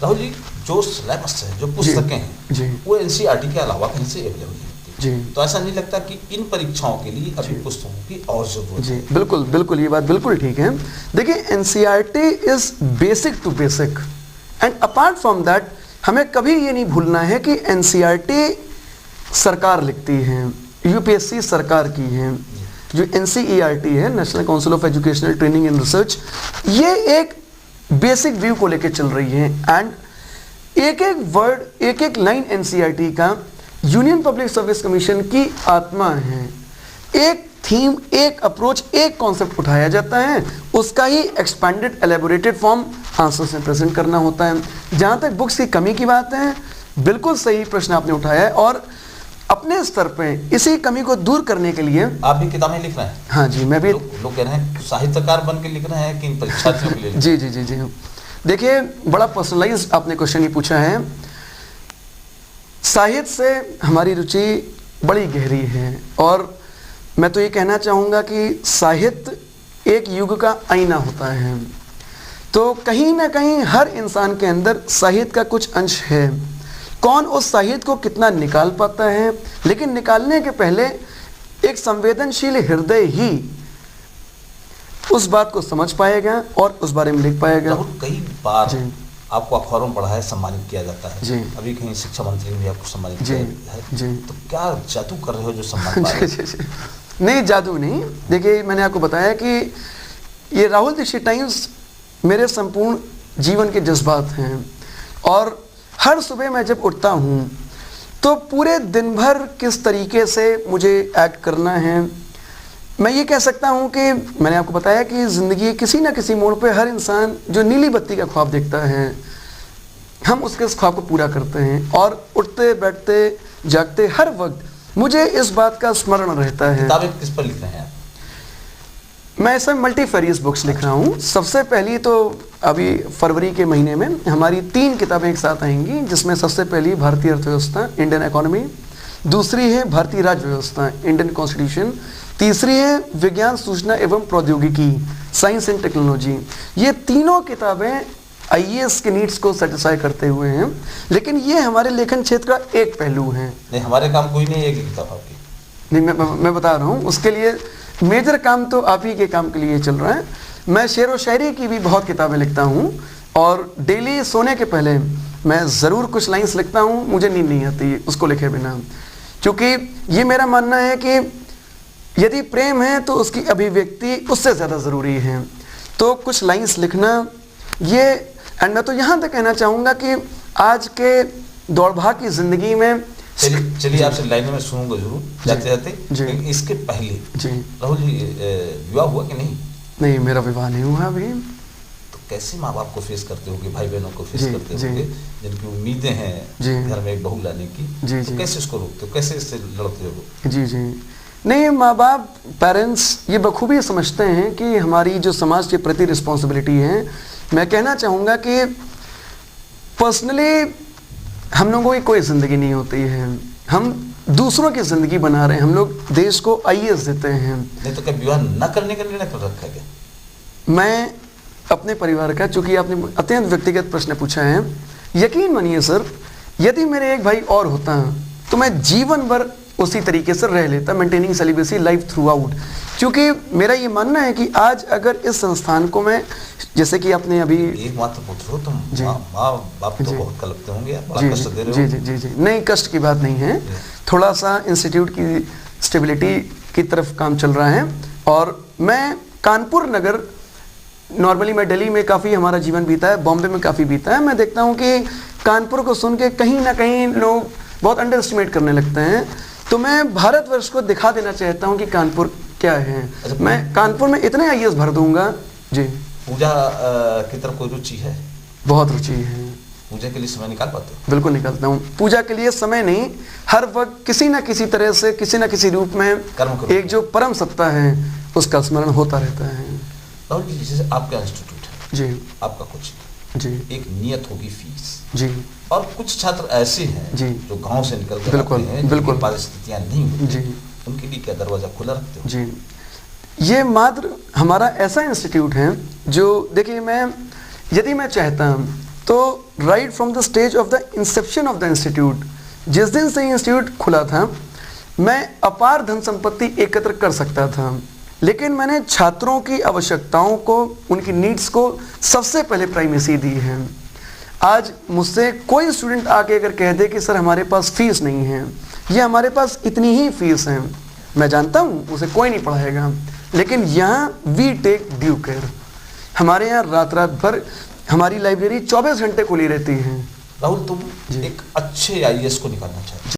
राहुल जी, जो सिलेबस है, जो पुस्तकें हैं, वो एनसीईआरटी के अलावा कहीं से अवेलेबल नहीं जी। होती, तो ऐसा नहीं लगता कि इन परीक्षाओं के लिए अभी पुस्तकों की और जरूरत जी, है? बिल्कुल बिल्कुल, ये बात बिल्कुल ठीक है। देखिए, NCERT is basic to basic, and apart from that हमें कभी ये नहीं भूलना है कि एनसीईआरटी सरकार लिखती है, यूपीएससी सरकार की है। जो एनसीईआरटी है, national council of educational training and research, ये एक बेसिक व्यू को लेकर चल रही है, एंड एक एक वर्ड, एक एक लाइन एनसीईआरटी का यूनियन पब्लिक सर्विस कमीशन की आत्मा है। एक थीम, एक अप्रोच, एक कॉन्सेप्ट उठाया जाता है, उसका ही एक्सपैंडेड एलेबोरेटेड फॉर्म आंसर से प्रेजेंट करना होता है। जहाँ तक बुक्स की कमी की बात है, बिल्कुल सही प्रश्न आपने उठाया है, और अपने स्तर पे इसी कमी को दूर करने के लिए आप भी किताबें लिख रहे हैं? हाँ जी, मैं भी। लोग कह रहे हैं साहित्यकार बन के लिख रहे हैं कि परीक्षार्थियों के लिए? जी जी जी जी। देखिए, बड़ा पर्सनलाइज आपने क्वेश्चन ही पूछा है। साहित्य से हमारी रुचि बड़ी गहरी है, और मैं तो ये कहना चाहूँगा कि साहित्य एक युग का आईना होता है। तो कहीं ना कहीं हर इंसान के अंदर साहित्य का कुछ अंश है। कौन उस साहित्य को कितना निकाल पाता है, लेकिन निकालने के पहले एक संवेदनशील हृदय ही उस बात को समझ पाएगा और उस बारे में लिख पाएगा। कई बार आपको अखबारों में पढ़ा है, सम्मानित किया जाता है जी। अभी कहीं शिक्षा मंत्री ने भी आपको सम्मानित किया है जी। तो क्या जादू कर रहे हो जो सम्मान पा रहे हो? नहीं, जादू नहीं। देखिए, मैंने आपको बताया कि ये राहुल दीक्षित टाइम्स मेरे संपूर्ण जीवन के जज्बात हैं, और हर सुबह मैं जब उठता हूँ तो पूरे दिन भर किस तरीके से मुझे एक्ट करना है। मैं ये कह सकता हूँ कि मैंने आपको बताया कि ज़िंदगी किसी न किसी मोड़ पे हर इंसान जो नीली बत्ती का ख्वाब देखता है, हम उसके उस ख्वाब को पूरा करते हैं, और उठते बैठते जागते हर वक्त मुझे इस बात का स्मरण रहता है। किताबें किस पर लिख रहे हैं? मैं इसमें मल्टीफेरियस बुक्स लिख रहा हूँ। सबसे पहली तो अभी फरवरी के महीने में हमारी 3 किताबें एक साथ आएंगी, जिसमें सबसे पहली भारतीय अर्थव्यवस्था, इंडियन इकोनॉमी, दूसरी है भारतीय राज्य व्यवस्था, इंडियन कॉन्स्टिट्यूशन, तीसरी है विज्ञान सूचना एवं प्रौद्योगिकी, साइंस एंड टेक्नोलॉजी। ये तीनों किताबें आईएएस के नीड्स को सेटिस्फाई करते हुए हैं, लेकिन ये हमारे लेखन क्षेत्र का एक पहलू है। नहीं, हमारे काम कोई नहीं है एक किताब आपकी। नहीं, मैं बता रहा हूँ, उसके लिए मेजर काम तो आप ही के काम के लिए चल रहा है। मैं शेर व शायरी की भी बहुत किताबें लिखता हूँ, और डेली सोने के पहले मैं ज़रूर कुछ लाइंस लिखता हूँ। मुझे नींद नहीं आती उसको लिखे बिना, क्योंकि ये मेरा मानना है कि यदि प्रेम है तो उसकी अभिव्यक्ति उससे ज़्यादा ज़रूरी है। तो कुछ लाइंस लिखना ये, एंड मैं तो यहाँ तक कहना चाहूँगा कि आज के दौड़भाग की ज़िंदगी में, चलिए आपसे लाइन में सुनूंगा जरूर जाते जाते, लेकिन इसके पहले जी राहुल जी, विवाह हुआ कि नहीं? नहीं, मेरा विवाह नहीं हुआ अभी। तो कैसे माँ बाप को फेस करते होगे, भाई बहनों को फेस करते होगे, जिनकी उम्मीदें हैं घर में एक बहू लाने की, तो कैसे इसको रोकते हो, कैसे इससे लड़ते हो? जी जी, नहीं, माँ बाप, पेरेंट्स ये बखूबी समझते हैं कि हमारी जो समाज के प्रति रिस्पॉन्सिबिलिटी है। मैं कहना चाहूँगा कि पर्सनली हम लोगों की कोई ज़िंदगी नहीं होती है, हम दूसरों की ज़िंदगी बना रहे हैं। हम लोग देश को आईएएस देते हैं। नहीं तो क्या विवाह न करने का निर्णय कर रखा है? मैं अपने परिवार का, चूँकि आपने अत्यंत व्यक्तिगत प्रश्न पूछा है, यकीन मानिए सर, यदि मेरे एक भाई और होता तो मैं जीवन भर उसी तरीके से रह लेता, maintaining celibacy life through out. क्योंकि मेरा ये मानना है कि आज अगर इस संस्थान को मैं, जैसे कि आपने अभी एक मात्र पुत्र हो तुम, माँ बाप तो बहुत कलपते होंगे, बड़ा कष्ट दे रहे हो। जी जी जी जी, नहीं, कष्ट की बात नहीं है, थोड़ा सा इंस्टीट्यूट की स्टेबिलिटी की तरफ काम चल रहा है। और मैं कानपुर नगर, नॉर्मली मैं दिल्ली में काफ़ी हमारा जीवन बीता है, बॉम्बे में काफ़ी बीता है। मैं देखता हूँ कि कानपुर को सुन के कहीं ना कहीं लोग बहुत अंडर एस्टिमेट करने लगते हैं। तो मैं भारतवर्ष को दिखा देना चाहता हूँ कि कानपुर क्या है। मैं कानपुर में इतने आईएएस भर दूंगा जी। पूजा की तरफ कोई रुचि है? बहुत रुचि है। पूजा के लिए समय निकाल पाते हो? बिल्कुल निकालता हूँ। पूजा के लिए समय नहीं, हर वक्त किसी ना किसी तरह से, किसी ना किसी रूप में एक जो परम सत्ता है उसका स्मरण होता रहता है। राहुल जी, जैसे आपका इंस्टीट्यूट है जी, आपका कोचिंग जी, एक नियत होगी फीस जी, और कुछ छात्र ऐसे हैं जी जो गांव से निकल कर आते हैं, बिल्कुल परिस्थितियां नहीं होती जी, उनके लिए क्या दरवाजा खुला रखते हो? जी, ये मात्र हमारा ऐसा इंस्टीट्यूट है जो, देखिए, मैं यदि मैं चाहता तो right from the stage of the Inception of the institute, जिस दिन से इंस्टीट्यूट खुला था मैं अपार धन संपत्ति एकत्र कर सकता था, लेकिन मैंने छात्रों की आवश्यकताओं को, उनकी नीड्स को सबसे पहले प्राइमेसी दी है। आज मुझसे कोई स्टूडेंट आके अगर कह दे कि सर हमारे पास फीस नहीं है या हमारे पास इतनी ही फीस है, मैं जानता हूँ उसे कोई नहीं पढ़ाएगा, लेकिन यहाँ वी टेक ड्यू केयर। हमारे यहाँ रात रात भर हमारी लाइब्रेरी 24 घंटे खुली रहती है। राहुल, तुम एक अच्छे आईएएस को निकालना चाहते हो।